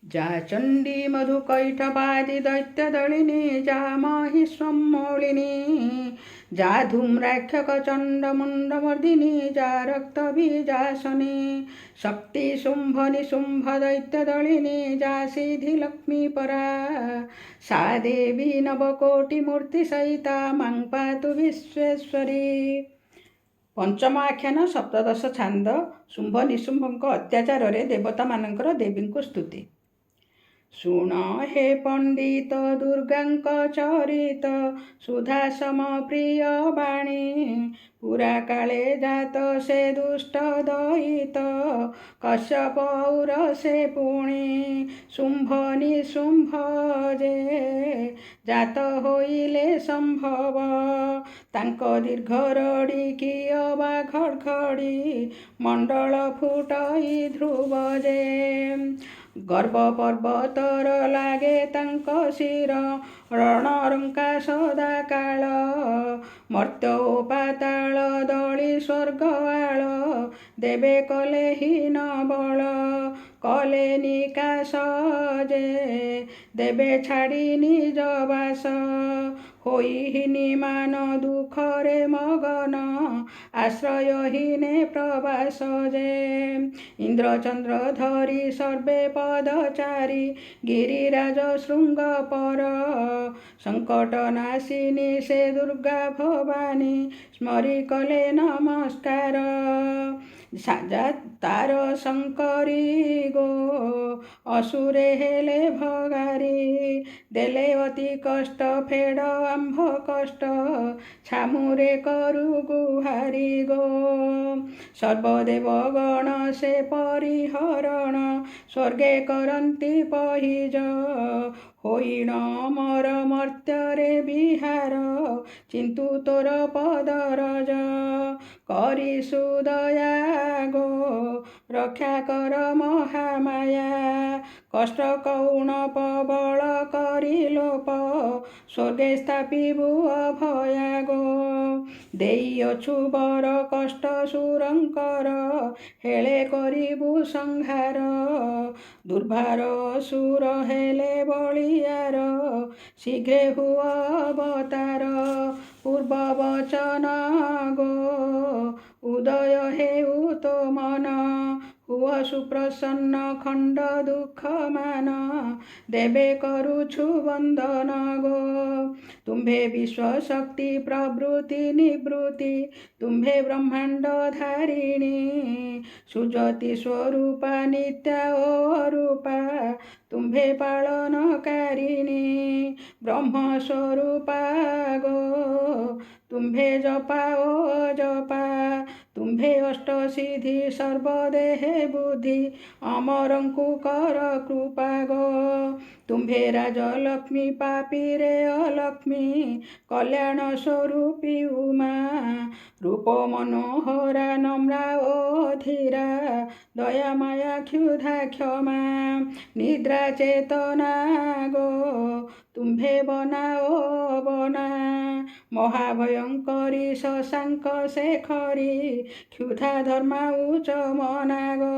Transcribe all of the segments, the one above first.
जा चण्डी मधुकैटवादी दैत्यदलिनी जा महिष्वम्मोलिनी जा धूम्राक्षकचण्डमुण्डमर्दिनी जा रक्तबीजासनी शक्ति शुम्भनिशुम्भ दैत्यदलिनी जा सिद्धिलक्ष्मीपरा सा देवी नवकोटिमूर्तिसहिता मां पातु विश्वेश्वरी। पंचम आख्यान सप्तदश छांद शुंभ निशुंभଙ୍କ अत्याचार देवतामानଙ୍କର देवीଙ୍କୁ स्तुति। शुण हे पंडित दुर्गांक चरित सुधा सम प्रिय बाणी पुरा काले जात से दुष्ट दयित कश्यप और से पुणी शुंभ निशुंभ जे जात होइले संभव तांक दीर्घ रड़ी किय बा घड़घड़ी मंडल फुटई ध्रुव जे गर्भ पर्वतर लागे तांक शिर रणरंका सदा काल मर्त्य पाताल दली स्वर्ग आल देवे कले हीन बल कले निकाश जे देवे छाड़ी निज बास होइहिनी मान दुखरे मगन आश्रयहीने प्रवास जे इंद्रचंद्र धरी सर्वे पदचारी गिरिराज शृंग पर संकट नाशिनी से दुर्गा भवानी स्मरी कले नमस्कार साजा तार शंकरी गो असुरे हेले भगारी देले अति कष्ट फेड आंभ कष्ट छामुरे करु गुहारी गो सर्वदेव गण से परिहरण स्वर्गे करंती पहिज होइण मर मर्त्यरे विहार चिंतु तोर पदरज करी सुदया गो रक्षा कर महामाया कष्ट कौण प्रबल करी लोप स्वर्गे स्थापिबु अभया गो देइअछु बर कष्ट सुरंकर हेले करिबु संहार दुर्भार सुर हेले बलियार शीघ्रे हुआ अवतार पूर्व वचन गो उदय हेउ तो मन हुआ सुप्रसन्न खंड दुख मान देवे करुछु वंदन गो तुम्भे विश्व शक्ति प्रवृत्ति निवृत्ति तुम्भे ब्रह्मांड धारिणी सुज्योति स्वरूपा नित्या रूपा तुम्भे पालनकारिणी ब्रह्म स्वरूपा गो तुम्भे जपा ओ जपा तुम्भे अष्ट सिद्धि सर्वदेहे बुद्धि अमरंकु कर कृपा गो तुम्भे राजलक्ष्मी पापी रे अलक्ष्मी कल्याण स्वरूपी उमा रूप मनोहरा नम्रा ओ धीरा दया माया क्षुधा क्षमा निद्रा चेतना गो तुम्भे बना ओ बना महाभयंकरी शशांक शेखरी क्षुधा धर्मा उच्च मना गो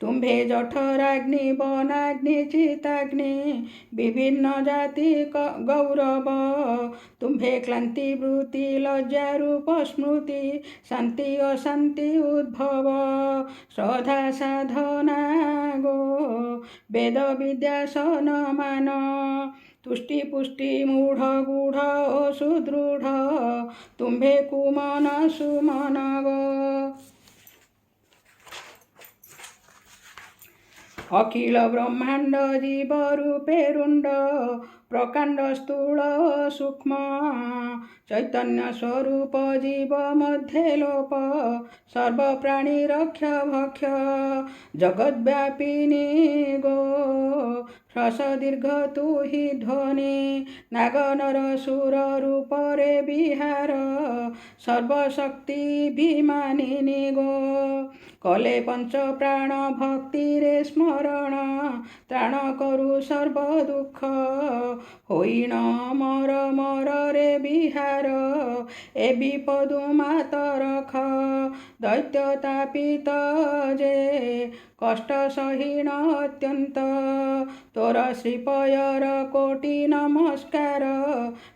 तुम्भे जठराग्नि वनाग्नि चिताग्नि विभिन्न जाति गौरव तुम्भे क्लांति वृत्ति लज्जा रूप स्मृति शांति अशांति उद्भव श्रद्धा साधना गो वेद विद्या सनमान तुष्टि पुष्टि मूढ़ गूढ़ ओ सुदृढ़ तुम्भे कुमन सुमन गो अखिल ब्रह्मांड जीव रूपे रुंड प्रकांड स्थूल सूक्ष्म चैतन्य स्वरूप जीव मध्ये लोप सर्व प्राणी रक्ष भक्ष जगद्व्यापिनी गो ह्रस दीर्घ तु हि ध्वनि नागनर सुर रूप रे विहार सर्वशक्तिभिमानिनी गो कले पंच प्राण भक्ति रे स्मरण त्राण करु सर्व दुख होइण मर मर रे विहार ए विपदु मात रख ଦୈତ୍ୟ ତାପିତ ଯେ କଷ୍ଟ ସହିଣ ଅତ୍ୟନ୍ତ। ତୋର ଶ୍ରୀପୟର କୋଟି ନମସ୍କାର,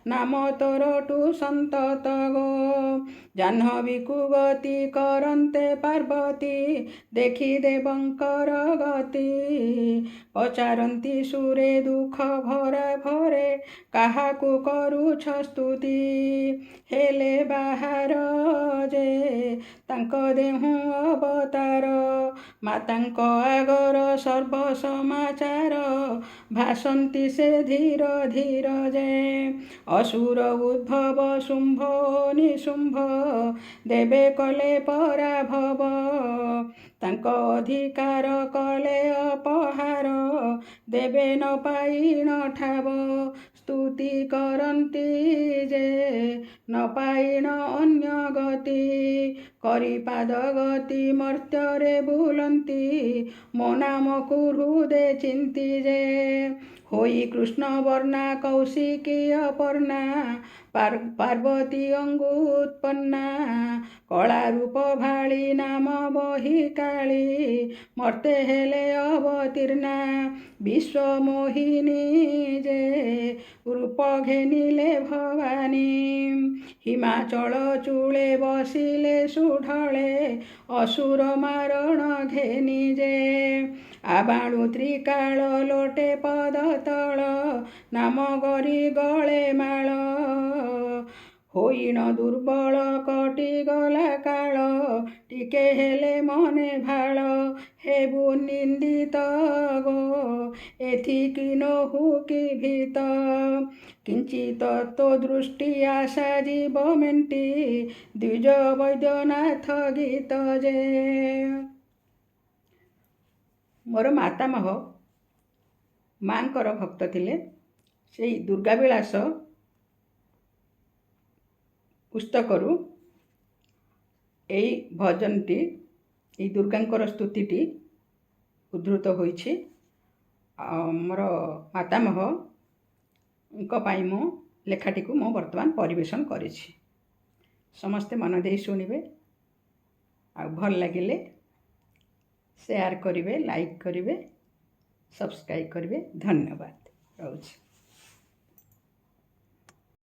ନାମ ତୋରଠୁ ସନ୍ତତ ଗୋ। ଜାହ୍ନବୀକୁ ଗତି କରନ୍ତେ ପାର୍ବତୀ, ଦେଖି ଦେବଙ୍କର ଗତି। ପଚାରନ୍ତି ସୁରେ ଦୁଃଖ ଭରା ଭରେ, କାହାକୁ କରୁଛ ସ୍ତୁତି। ହେଲେ ବାହାର ଯେ ତାଙ୍କ ଦେହୁ ଅବତାର, ମାତାଙ୍କ ଆଗର ସର୍ବ ସମାଚାର। ଭାସନ୍ତି ସେ ଧୀର ଧୀର ଯେ, ଅସୁର ଉଦ୍ଭବ ଶୁମ୍ଭ ନିଶୁମ୍ଭ, ଦେବେ କଲେ ପରାଭବ। ତାଙ୍କ ଅଧିକାର କଲେ ଅପହାର, ଦେବେ ନ ପାଇଣ ଠାବ। ସ୍ତୁତି କରନ୍ତି ଯେ ନ ପାଇଣ ଅନ୍ୟ ଗତି, କରି ପାଦ ଗତି ମର୍ତ୍ତ୍ୟରେ ବୁଲନ୍ତି। ମୋ ନାମକୁ ହୃଦେ ଚିନ୍ତି ଯେ, ହୋଇ କୃଷ୍ଣ ବର୍ଣ୍ଣା କୌଶିକୀ ଅପର୍ଣ୍ଣା, ପାର୍ବତୀ ଅଙ୍ଗୁ ଉତ୍ପନ୍ନା। କଳା ରୂପ ଭାଳି ନାମ ବହି କାଳି, ମର୍ତ୍ତେ ହେଲେ ଅବତୀର୍ଣ୍ଣା। ବିଶ୍ୱ ମୋହିନୀ ଯେ ରୂପ ଘେନିଲେ ଭବାନୀ, ହିମାଚଳ ଚୂଳେ ବସିଲେ ସୁଢଳେ, ଅସୁର ମାରଣ ଘେନି ଯେ। ଆବାଳୁ ତ୍ରିକାଳ ଲୋଟେ ପଦ ତଳ, ନାମ ଗରି ଗଳେ ମାଳ। ହୋଇଣ ଦୁର୍ବଳ କଟିଗଲା କାଳ, ଟିକେ ହେଲେ ମନେ ଭାଳ। ହେବୁ ନିନ୍ଦିତ ଗୋ ଏଥିକି ନୋହୁ କି ଭୀତ, କିଞ୍ଚିତ ତୋ ଦୃଷ୍ଟି ଆଶା ଯିବ ମେଣ୍ଟି। ଦ୍ୱିଜ ବୈଦ୍ୟନାଥ ଗୀତ ଯେ। ମୋର ମାତାମହ ମାଙ୍କର ଭକ୍ତ ଥିଲେ। ସେଇ ଦୁର୍ଗା ବିଳାସ ପୁସ୍ତକରୁ ଏଇ ଭଜନଟି, ଏଇ ଦୁର୍ଗାଙ୍କର ସ୍ତୁତିଟି ଉଦ୍ଧୃତ ହୋଇଛି। ମୋର ମାତାମହଙ୍କ ପାଇଁ ମୁଁ ଲେଖାଟିକୁ ମୁଁ ବର୍ତ୍ତମାନ ପରିବେଷଣ କରିଛି। ସମସ୍ତେ ମନ ଦେଇ ଶୁଣିବେ, ଆଉ ଭଲ ଲାଗିଲେ ସେୟାର କରିବେ, ଲାଇକ୍ କରିବେ, ସବସ୍କ୍ରାଇବ୍ କରିବେ। ଧନ୍ୟବାଦ। ରହୁଛି।